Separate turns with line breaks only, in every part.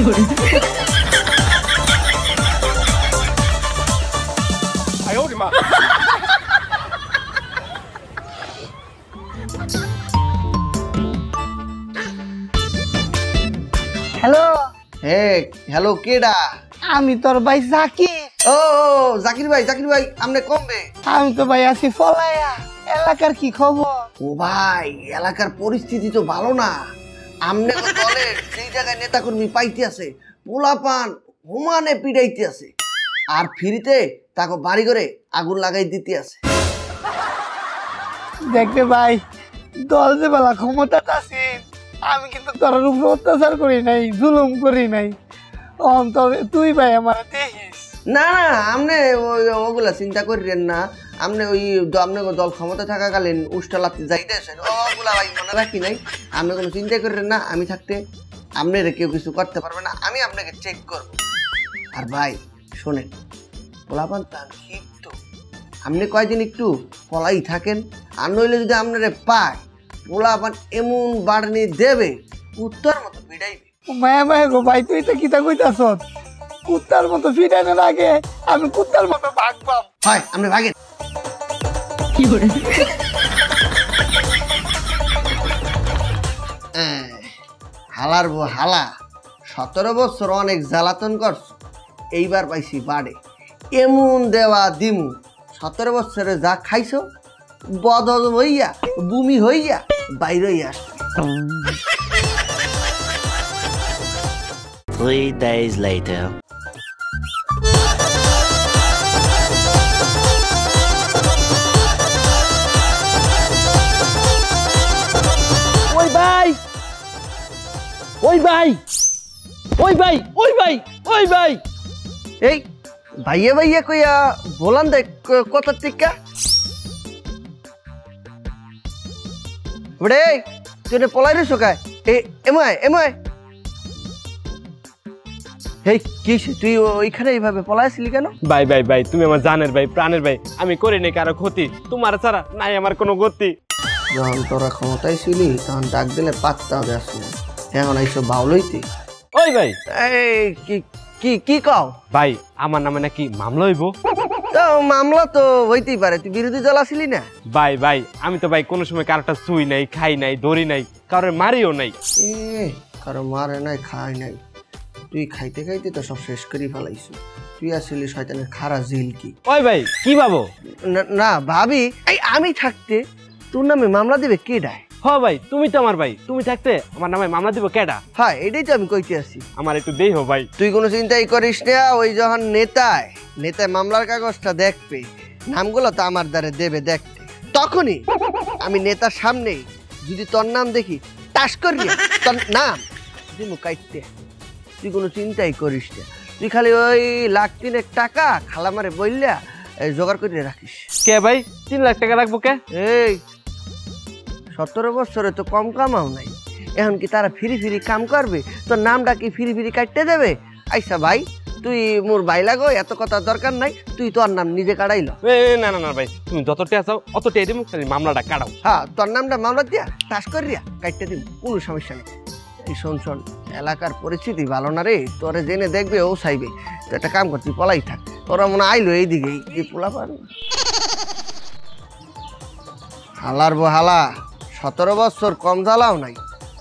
哎呦我的妈
হ্যালো
হে hello কেডা
আমি তোর ভাই জাকির।
ও জাকির ভাই আমনে কমবে
আমি তো ভাই আছি ফলাইয়া। এলাকার কি খবর?
ও ভাই এলাকার পরিস্থিতি তো ভালো না। আমনে দলের সেই জায়গায় নেতাকর্মী পাইতে আছে, পোলাপান হুমানে পিড়াইতে আছে, আর ফ্রিতে তাকে বাড়ি করে আগুন লাগাই দিতে আছে।
দেখতে ভাই, দল যে বেলা ক্ষমতা আছে, আমি কিন্তু তোর উপরে অত্যাচার করি নাই, জুলুম করি নাই। তবে তুই ভাই আমার দেখিস
না না, আমনে ওগুলা চিন্তা করিলেন না। আমনে ওই আমনে দল ক্ষমতা থাকাকালীন উষ্টা লাতে যাইতেছেন, ওগুলা ভাই মনে রাখি নাই। আপনি কোনো চিন্তা করিলেন না, আমি থাকতে আপনারা কেউ কিছু করতে পারবে না। আমি আপনাকে চেক করব। আর ভাই শোনেন, পোলাপান তার হিত, আপনি কয়দিন একটু পলাই থাকেন, আর নইলে যদি আপনারা পায় পোলাপান এমন বাড়নি দেবে উত্তর মতো পিড়াইবে।
মায়া মায়া গো ভাই, তুই তো কিতা কইতাছ? কুত্তার মতো ফিটানোর আগে আমি কুত্তার মতো ভাগবাম।
হয় আপনি ভাগেন। হালার বো হালা, 17 বছর অনেক জ্বালাতন করছ, এইবার পাইছি বাড়ে এমন দেওয়া দিমু। 17 বছরে যা খাইছো বদল হইয়া বুমি হইয়া বাইরে আসবে।
3 days later.
ওই ভাই, ওই ভাই, ওই ভাই, ওই ভাই, ওই ভাই,
এই ভাইয়া ভাইয়া কইয়া বলান দেখ কত টিকা বড়ে তুই পলাই রে শোকায়। এমআই এই কি তুই ওইখানে এইভাবে পলাইছিলি কেন?
ভাই ভাই ভাই, তুমি আমার জানের ভাই, প্রাণের ভাই, আমি করি নাই কারো ক্ষতি, তোমার ছাড়া নাই আমার কোনো গতি।
যখন তোরা ক্ষমতায় ছিলি তখন ডাক দিলে পাত্তা দেস না, এখন এইসব বাউলইতে।
ওই ভাই,
এই কি কি কি কও
ভাই, আমার নামে নাকি মামলা হইব?
তো মামলা তো হইতেই পারে, তুই বিরোধী দল আসিলি না।
ভাই ভাই, আমি তো ভাই কোনো সময় কারোটা ছুই নাই, খাই নাই, ধরি নাই, কারোর মারিও নাই।
কারো মারে নাই, খাই নাই, তুই খাইতে খাইতে তো সব শেষ করে ফেলাইছিস। তুই আসলে শয়তানের খারা জিল কি?
ওই ভাই কি ভাবো?
না ভাবি, এই আমি থাকতে তোর নামে মামলা দিবে কে ডায়?
হ ভাই, তুমি তো আমার ভাই, তুমি থাকতে আমার নামে মামলা দিব কেডা?
হ্যাঁ এটাই তো আমি কইতে আছি।
আমার একটু দেই হো ভাই।
তুই কোনো চিন্তাই করিস না, ওই যখন নেতায় মামলার কাগজটা দেখবে, নামগুলো তো আমার দ্বারে দেবে দেখতে, তখনই আমি নেতার সামনে যদি তোর নাম দেখি টাস করি তোর নাম দিমু কাইতে। তুই কোনো চিন্তাই করিস না, তুই খালি ওই 1,03,000 টাকা খালামারে বললা জোগাড় করে রাখিস।
কে ভাই 3 লাখ টাকা রাখবো কে?
এই 17 বছরে তো কম কামাও নাই, এখন কি তারা ফিরি কাম করবে? তোর নামটা কি ফিরি কাটতে দেবে? আচ্ছা ভাই, তুই মোর ভাই লাগো, এত কথা দরকার নাই, তুই তোর নাম নিজে কাটাইল।
না না না ভাই, তুমি যত টেয়া চাও অত টেয়া দিব, মামলাটা কাটাও।
হ্যাঁ তোর নামটা মামলা দিয়া টাস করিয়া কাটতে দিব, কোনো সমস্যা নেই। এই শোন, এলাকার পরিস্থিতি ভালো না রে, তোরে জেনে দেখবে ও চাইবে, তো একটা কাম কর, তুই পলাই থাক। তোরা মনে আইলো এইদিকে এই পোলা পান হালার বো হালা, 17 বছর কম জ্বালাও নাই,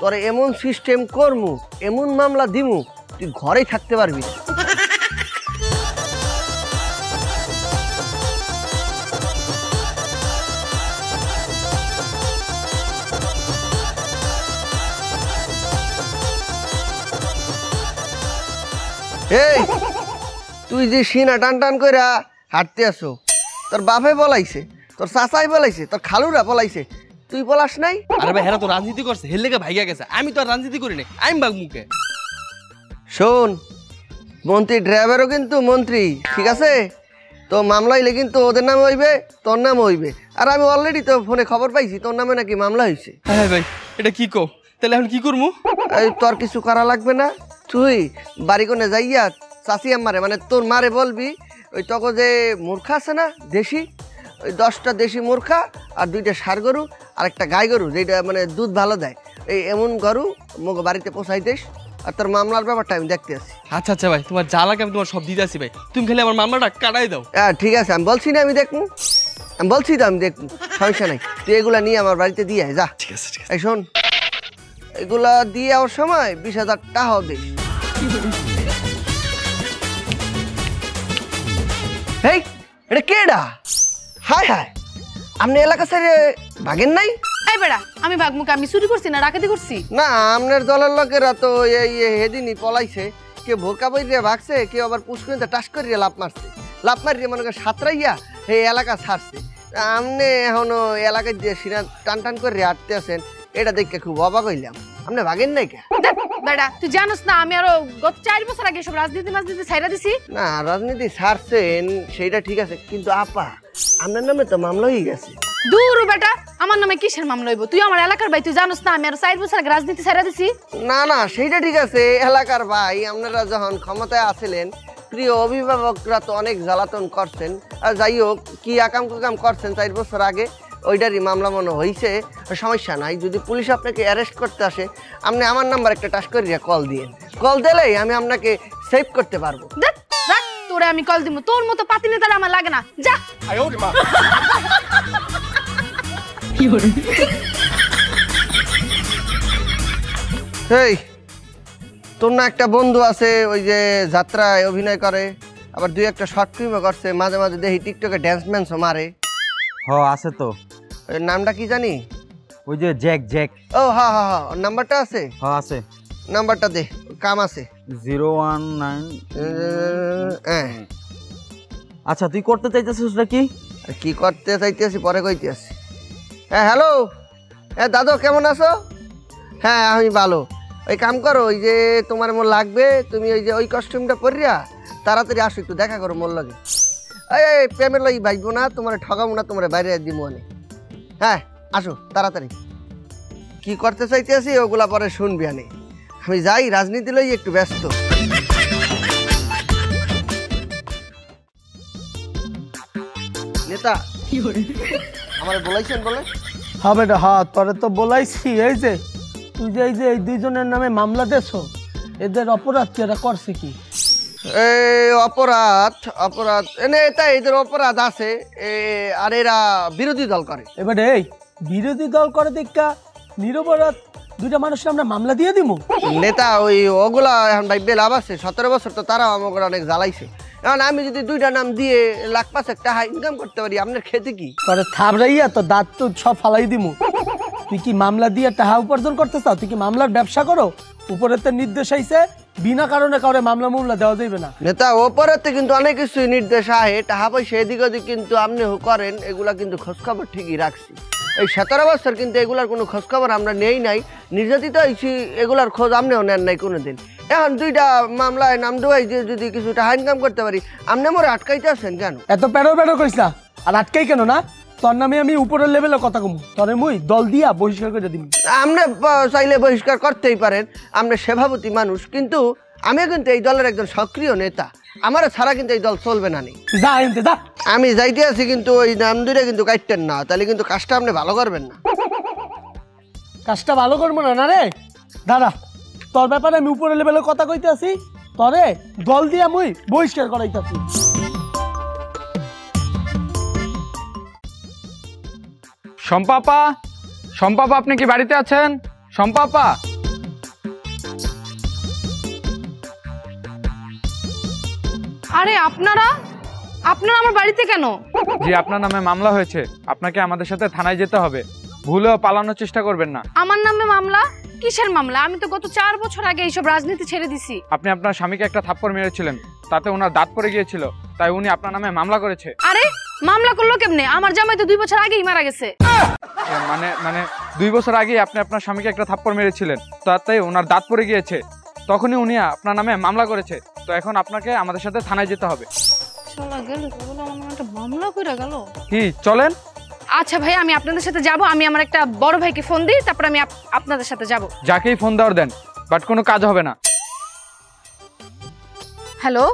তোরে এমন সিস্টেম করমু, এমন মামলা দিমু, তুই ঘরেই থাকতে পারবি। এই তুই যে সিনা টান কইরা হাঁটতে আসো, তোর বাপে বলাইছে, তোর চাচাই বলাইছে, তোর খালুরা বলাইছে, তুই বলাস নাই?
আরে ভাই, হেরা তো রাজনীতি করছে, হের লেগে ভাইগা গেছে, আমি তো আর রাজনীতি করি নাই, আমি বাগ মুখে।
শোন, মন্ত্রী ড্রাইভারও কিন্তু মন্ত্রী, ঠিক আছে? তো মামলা হইলে কিন্তু ওদের নাম হইবে, তোর নাম হইবে। আর আমি অলরেডি তো ফোনে খবর পাইছি তোর নামে নাকি মামলা হয়েছে।
হ্যাঁ ভাই, এটা কি কও? তাহলে এখন কি করবো?
এই তোর কিছু করা লাগবে না, তুই বাড়ি কোনে যাইয়া চাচি আম্মারে, মানে তোর মারে বলবি, ওই তখন যে মূর্খা আছে না দেশি, ওই 10টা দেশি মূর্খা আর 2টা ষাঁড় গরু আর একটা গাই গরু, যেটা মানে দুধ ভালো দেয়, এই এমন গরু মগ বাড়িতে পোষাই দিস, আর তোর মামলার ব্যাপারটা আমি দেখতে আছি।
আচ্ছা আচ্ছা ভাই, তোমার যা লাগে আমি তোমার সব দিতে আসি ভাই, তুমি খালি আমার মামলাটা কাটাই দাও।
হ্যাঁ ঠিক আছে, আমি বলছি না আমি দেখবো, আমি বলছি তো আমি দেখবো, সমস্যা নাই। তুই এগুলা নিয়ে আমার বাড়িতে দিয়ে আয়, যা।
ঠিক আছে ঠিক আছে।
এই শোন, এগুলা দিয়ে যাওয়ার সময় 20,000 টাকাও দিস। এই এটা কেডা? হায় হায়, আপনি এলাকা ছেড়ে ভাগেন নাই?
এই বেড়া, আমি ভাগমুখে আমি চুরি করছি না ডাকাতি করছি?
না, আপনার দলের লোকেরা তো এই হেদিনই পলাইছে, কেউ ভোরকা বইরিয়া ভাগছে, কেউ আবার পুষ্করিতে টাস করিয়া লাভ মারছে, লাভ মারিয়ে মনে করেন সাঁতরাইয়া এই এলাকা ছাড়ছে। আপনি এখনো এলাকায় দিয়ে সিনা টান টান করে আটতে আছেন, এটা দেখে খুব অবাক হইলাম। আপনি ভাগেন নাই কে?
বেড়া তুই জানোস না আমি আরো গত 4 বছর আগে সব রাজনীতি ছাইরা দিছি।
না, রাজনীতি ছাড়ছেন সেইটা ঠিক আছে, কিন্তু আপা আপনার নামে তো মামলা হয়ে গেছে।
দূর বেটা, আমার নামে কিসের মামলা হইব? তুই আমার এলাকার ভাই, তুই জানোস না আমি আরো 4 বছর আগে রাজনীতি ছাইরা দিছি।
না না, সেইটা ঠিক আছে এলাকার ভাই, আপনারা যখন ক্ষমতায় আছিলেন প্রিয় অভিভাবকরা তো অনেক জ্বালাতন করছেন। আর যাই হোক, কি আকাম কুকাম করছেন 4 বছর আগে, ওইটারই মামলা মনে হয়েছে। সমস্যা নাই, যদি পুলিশ আপনাকে অ্যারেস্ট করতে আসে, আপনি আমার নাম্বার একটা টাচ করিয়া কল দিয়েন, কল দিলেই আমি আপনাকে সেভ করতে পারবো।
দেখ রাখ, তোরে আমি কল দিব, তোর মতো পাতি নেতার আমার লাগে না, যা।
এই তোর না একটা বন্ধু আছে ওই যে যাত্রায় অভিনয় করে, আবার 2-1টা শর্ট ফিল্মও করছে, মাঝে মাঝে দেখি টিকটকে ড্যান্স ম্যান্সও মারে।
হ আছে তো।
ওই নামটা কি জানি?
ওই যে জ্যাক জ্যাক।
ও হ্যাঁ হ্যাঁ হ্যাঁ, ওর নাম্বারটা আছে?
হ্যাঁ আছে।
নাম্বারটা দে, কাম আছে।
019।
হ্যাঁ
আচ্ছা তুই করতে চাইতেছিস নাকি?
কি করতে চাইতেছি পরে কইতেছি। হ্যাঁ হ্যালো, হ্যাঁ দাদু কেমন আছো? হ্যাঁ আমি ভালো। ওই কাম করো, ওই যে তোমার মোর লাগবে, তুমি ওই যে ওই কস্টিউমটা পরিয়া তাড়াতাড়ি আসো, একটু দেখা করো মোর লাগে। এই প্রেমের লাগি ভাইবো না, তোমার ঠগাবো না, তোমার বাইরে দিব অনেক। হ্যাঁ আসো তাড়াতাড়ি। কি করতে চাইতেছি ওগুলা পরে শুনবি, আনে আমি যাই, রাজনীতি লই একটু ব্যস্ত। নেতা আমার বলাইছেন বলে?
হ্যাঁ বেটা, হ্যাঁ তোরে তো বলাইছি। এই যে তুই যে এই 2জনের নামে মামলা দেছ, এদের অপরাধ কি, এরা করছে কি?
এই অপরাধ অপরাধ এনে এটা এদের অপরাধ আছে, আর এরা বিরোধী দল করে।
এবারে এই বিরোধী দল করে দেখা নিরপরাধ 2টা মানুষের আমরা মামলা দিয়ে দিব?
নেতা ওই ওগুলা এখন ভাই লাভ আছে, 17 বছর তো তারাও আমাকে অনেক জ্বালাইছে। এখন আমি যদি 2টা নাম দিয়ে 1,05,000 টাকা ইনকাম করতে পারি, আপনার খেতে কি?
তোরে থাবড়াইয়া তো দাঁত তো সব ফালাই দিমু। তুই কি মামলা দিয়ে টাকা উপার্জন করতে চাও? তুই কি মামলার ব্যবসা করো? উপরে তো নির্দেশ আইছে বিনা কারণে কাউরে মামলা দেওয়া যাবে না।
নেতা ওপরেতে কিন্তু অনেক কিছু নির্দেশ আহে, টাকা পয়সা এদিক ওদিক কিন্তু আপনি করেন, এগুলা কিন্তু খোঁজখবর ঠিকই রাখছি। এই 17 বছর কিন্তু এগুলার কোনো খোঁজখবর আমরা নেই নাই, নির্যাতিত হয়েছি, এগুলার খোঁজ আপনিও নেন নাই কোনোদিন। এখন 2টা মামলায় নাম দেওয়াই যে যদি কিছু টাকা ইনকাম করতে পারি, আপনি মোরে আটকাইতে আছেন কেন?
এত প্যারো করিস না, আর আটকাই কেন না? তোর নামে আমি উপরের লেভেলে কথা কমু, তোরে মুই দল দিয়া বহিষ্কার করে দিবি।
আপনি চাইলে বহিষ্কার করতেই পারেন, আপনি সভাপতি মানুষ, কিন্তু আমিও কিন্তু এই দলের একজন সক্রিয় নেতা, আমার ছাড়া কিন্তু এই দল চলবে না।
যা এনতে যা।
আমি যাইতে আছি, কিন্তু ওই নাম 2টা কিন্তু কাটতেন না, তাহলে কিন্তু কাজটা আপনি ভালো করবেন না।
কাজটা ভালো করবো না রে দাদা, তোর ব্যাপারে আমি উপরের লেভেলে কথা কইতে আছি, তরে দল দিয়া মুই বহিষ্কার করাইতাছি।
শম্পাপা, শম্পাপা আপনি কি বাড়িতে আছেন? শম্পাপা,
আরে আপনারা আমার বাড়িতে কেন?
জি আপনার নামে মামলা হয়েছে, আপনাকে আমাদের সাথে থানায় যেতে হবে, ভুলেও পালানোর চেষ্টা করবেন না।
আমার নামে মামলা? কিসের মামলা? আমি তো গত 4 বছর আগে এইসব রাজনীতি ছেড়ে দিছি।
আপনি আপনার স্বামীকে একটা থাপ্পড় মেরেছিলেন, তাতে ওনার দাঁত পড়ে গিয়েছিল, তাই উনি আপনার নামে মামলা করেছে।
আরে মামলা করলো কেমনে? আমার জামাই তো 2 বছর আগেই মারা গেছে।
মানে 2 বছর আগে আপনি আপনার স্বামীকে একটা থাপ্পড় মেরেছিলেন, তাতে ওনার দাঁত পড়ে গিয়েছে, তখনই উনি আপনার নামে মামলা করেছে। তো এখন আপনাকে আমাদের সাথে থানায় যেতে হবে।
শালা গেল, আমার নামে একটা মামলা কইরা গেল।
কি চলেন?
আচ্ছা ভাই, আমি আপনাদের সাথে যাব। আমি আমার একটা বড় ভাইকে ফোন দিই, তারপর আমি আপনাদের সাথে যাব।
যাকেই ফোন দেওয়ার দেন, বাট কোনো কাজ হবে না।
হ্যালো,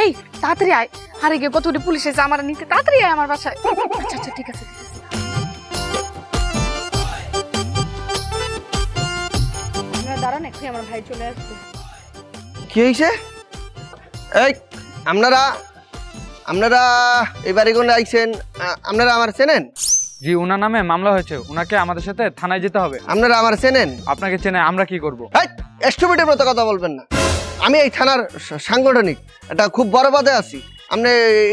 এই তাড়াতাড়ি আয়। আরে গে কতগুলি পুলিশ এসে আমার নিতে, তাড়াতাড়ি আয় আমার বাসায়। আচ্ছা আচ্ছা ঠিক আছে ঠিক আছে। আপনারা দাঁড়ান একটু। ওই আমার ভাই চলে আসছে।
কি হয়েছে? এই আপনারা আপনারা এই বাড়ি কোনে আইছেন? আপনারা আমার চেনেন?
জি, ওনার নামে মামলা হয়েছে, ওনাকে আমাদের সাথে থানায় যেতে হবে।
আপনারা আমার চেনেন?
আপনাকে চেনে, আমরা কি করব?
স্টুপিডের মতো কথা বলবেন না। আমি এই থানার সাংগঠনিক একটা খুব বড় পদে আছি, আপনি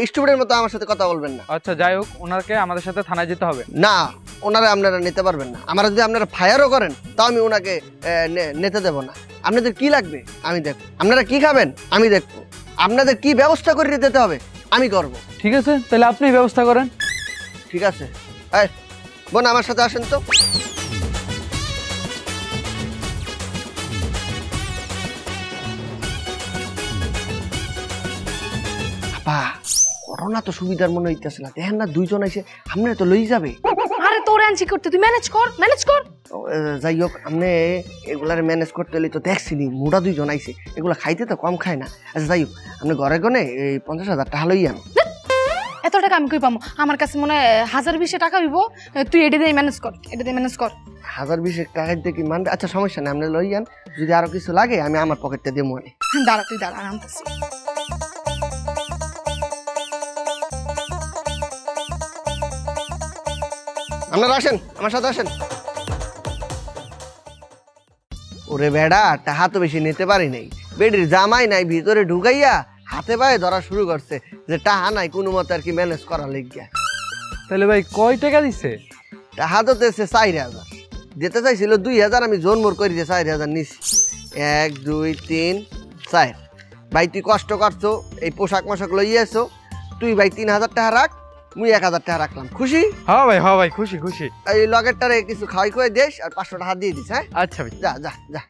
স্টুপিডের মতো আমার সাথে কথা বলবেন না।
আচ্ছা যাই হোক, ওনাকে আমাদের সাথে থানায় যেতে হবে।
না, ওনারা আপনারা নিতে পারবেন না। আমার যদি আপনারা ফায়ারও করেন তাও আমি ওনাকে নিতে দেব না। আপনাদের কি লাগবে আমি দেখব, আপনারা কি খাবেন আমি দেখব, আপনাদের কি ব্যবস্থা করে দিতে হবে আমি করব।
ঠিক আছে, তাহলে আপনি ব্যবস্থা করেন।
ঠিক আছে, এই বোন আমার সাথে আসেন তো। আপা করোনা তো সুবিধার মনে হইতেছে না, দেখেন না দুইজন আইসে আপনারা তো লই যাবে।
আরে তোর আনছি করতে, তুই ম্যানেজ কর।
যাই হোক, আপনি এগুলার ম্যানেজ করতে হলে তো দেখছিনি মোটা দুইজন আইসে, এগুলা খাইতে তো কম খায় না। আচ্ছা যাই হোক, আপনি ঘরে গনে এই 50,000 টাকা লই আন।
এত টাকা আমি কই পাবো? আমার কাছে মনে হয় 1020 টাকা হইব। তুই এটা দিয়ে ম্যানেজ কর, এটা দিয়ে ম্যানেজ কর।
1020 টাকা দিয়ে কি মানবে? আচ্ছা সমস্যা নেই, আপনি লই আন। যদি আরো কিছু লাগে আমি আমার পকেটটা দিয়ে মনে।
দাঁড়া তুই দাঁড়া, আনতেছি।
আপনারা আসেন, আমার সাথে আসেন। ওরে বেড়া, টাকা তো বেশি নিতে পারি নাই, বেডির জামাই নাই, ভিতরে ঢুকাইয়া হাতে পায়ে ধরা শুরু করছে যে টাকা নাই কোনো মতে আর কি ম্যানেজ করা লেগিয়া।
তাহলে ভাই কয় টাকা দিছে?
টাকা তো দিয়েছে 4,000, যেতে চাইছিল 2,000, আমি জোন মোর করে দিয়ে 4,000 নিছি। 1 2 3 4। ভাই তুই কষ্ট করছো, এই পোশাক মশাক লইয়াছো, তুই ভাই 3,000 টাকা রাখ, মুই 1,000 টাকা রাখলাম। খুশি?
হ্যাঁ ভাই খুশি খুশি।
এই লগেরটারে কিছু খাওয়াই খুয়াই দিস আর 500 টাকা দিয়ে দিস। হ্যাঁ
আচ্ছা ভাই,
যা যা যা।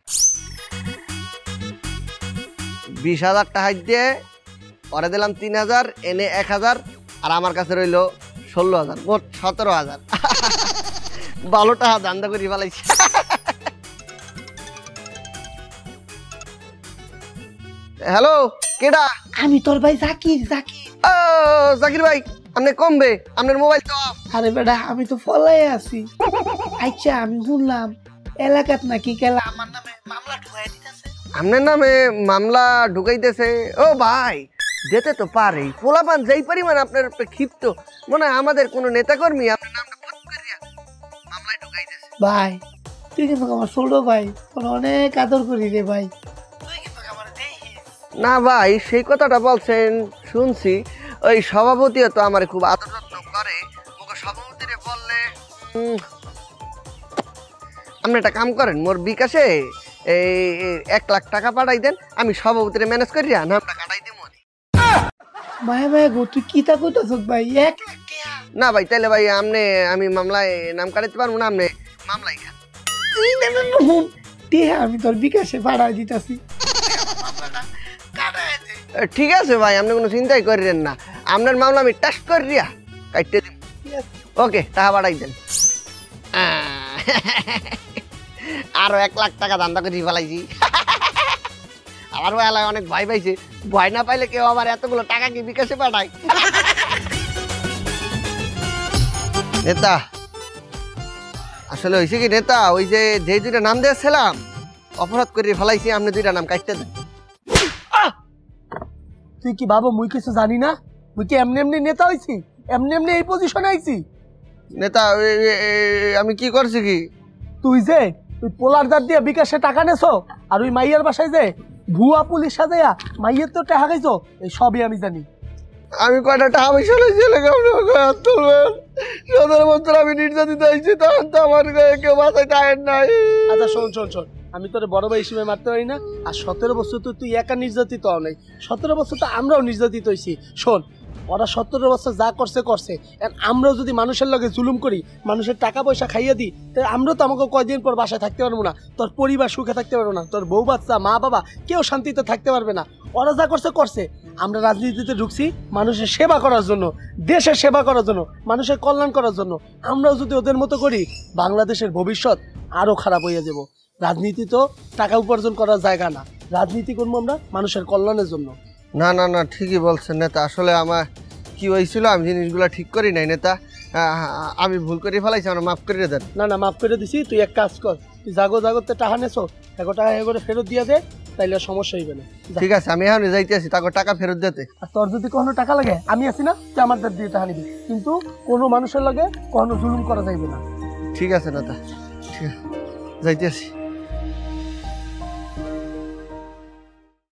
20,000 টাকা দিয়ে পরে দিলাম 3,000, এনে 1,000, আর আমার কাছে রইলো 16,000, মোট 17,000। ভালো টাকা দান্দা করি ফেলাইছি। হ্যালো, কেডা?
আমি তোর ভাই জাকির।
ও জাকির ভাই, আপনি কমবে, আপনার মোবাইল তো অফ।
আরে বেটা, আমি তো ফলাই আছি। আচ্ছা, আমি শুনলাম এলাকাত নাকি কেলা আমার নামে মামলা ঢুকাই দিতেছে।
আপনার নামে মামলা ঢুকাইতেছে? ও ভাই, যেতে তো পারে, পোলাপান যেই পরিমাণ আপনার উপরে ক্ষিপ্ত, মনে হয় আমাদের কোনো নেতাকর্মী আপনার নামটা ফট করিয়া মামলায় ঢুকাইতেছে।
ভাই তুই কিন্তু আমার ছোট ভাই, তোর অনেক আদর করি রে ভাই, তুই কিন্তু আমার দেখিস।
না ভাই, সেই কথাটা বলছেন শুনছি, ওই সভাপতিও তো আমার খুব আদর যত্ন করে। ওকে সভাপতিরে বললে আপনি একটা কাম করেন, মোর বিকাশে এই 1 লাখ টাকা পাঠাই দেন, আমি সভাপতিরে ম্যানেজ করিয়া নামটা কাটাই দিব।
ভাই ভাই গো, তুই কি তা কইতাছ ভাই? 1 লাখ টাকা?
না ভাই, তাহলে ভাই আমি মামলায় নাম কাটাইতে পারবো না, আপনি মামলাই খান।
আমি তোর বিকাশে পাঠাই দিতেছি।
ঠিক আছে ভাই, আপনি কোনো চিন্তাই করিলেন না, আপনার মামলা আমি টেস্ট করিয়া কাটতে দিব। ওকে, টাকা পাঠাই দেন। আরো 1 লাখ টাকা ধান্দা করে ফেলাইছি। আমার বেলায় অনেক ভয় পাইছে, ভয় না পাইলে কেউ আবার এতগুলো টাকা কি বিকাশে পাঠায়? নেতা আসলে হয়েছে কি নেতা, ওই যে 2টা নাম দিয়েছিলাম অপরাধ করে ফেলাইছি, আপনি 2টা নাম কাটতে দেন।
তুই কি বাবা, মুই কিছু জানি না? মুই কি এমনি এমনি নেতা হইছি? এমনি এমনি এই পজিশনে আইছি?
নেতা আমি কি করছি কি?
তুই যে ওই পোলারদার দিয়ে বিকাশে টাকা নেছো, আর ওই মাইয়ার বাসায় যে ভুয়া পুলিশ সাজাইয়া মাইয়ের তো টাকা খাইছো, এই সবই আমি জানি।
আমি কয়টা টাকা পয়সা লইছি, 17 বছর আমি নির্যাতিত হয়েছি, তখন তো আমার কেউ মাথায় টায়ার নাই।
আচ্ছা শোন, আমি তোর বড় ভাই হিসেবে মারতে পারি না, আর 17 বছর তো তুই একা নির্যাতিত হও নাই, 17 বছর তো আমরাও নির্যাতিত হয়েছি। শোন, ওরা 17 বছর যা করছে, আমরাও যদি মানুষের লগে জুলুম করি, মানুষের টাকা পয়সা খাইয়ে দিই, তাহলে আমরাও তো আমাকে কয়দিন পর বাসায় থাকতে পারবো না, তোর পরিবার সুখে থাকতে পারবো না, তোর বউ বাচ্চা মা বাবা কেউ শান্তিতে থাকতে পারবে না। ওরা যা করছে। আমরা রাজনীতিতে ঢুকছি মানুষের সেবা করার জন্য, দেশের সেবা করার জন্য, মানুষের কল্যাণ করার জন্য। আমরাও যদি ওদের মতো করি, বাংলাদেশের ভবিষ্যৎ আরো খারাপ হয়ে যাব। রাজনীতি তো টাকা উপার্জন করার জায়গা না, রাজনীতি করবো আমরা মানুষের কল্যাণের জন্য।
না না না, ঠিকই বলছেন নেতা, আসলে আমার কি হয়েছিল আমি জিনিসগুলো ঠিক করি নাই নেতা, আমি ভুল করে ফেলাইছি, আমার মাফ করে দেন।
না মাফ করে দিছি, তুই এক কাজ কর, তুই জাগতে টাকা নেছো এগো টাকা এগোরে ফেরত দিয়ে দে, তাইলে আর সমস্যা হইবে না। যা।
ঠিক আছে আমি এখন যাইতে আছি, তাকে টাকা ফেরত দিতে।
আর তোর যদি কোনো টাকা লাগে আমি আছি না, তুই আমার দিয়ে টাকা নিবি, কিন্তু কোনো মানুষের লাগে কোনো জুলুম করা যাইবে না।
ঠিক আছে না তা, ঠিক আছে যাইতে আছি।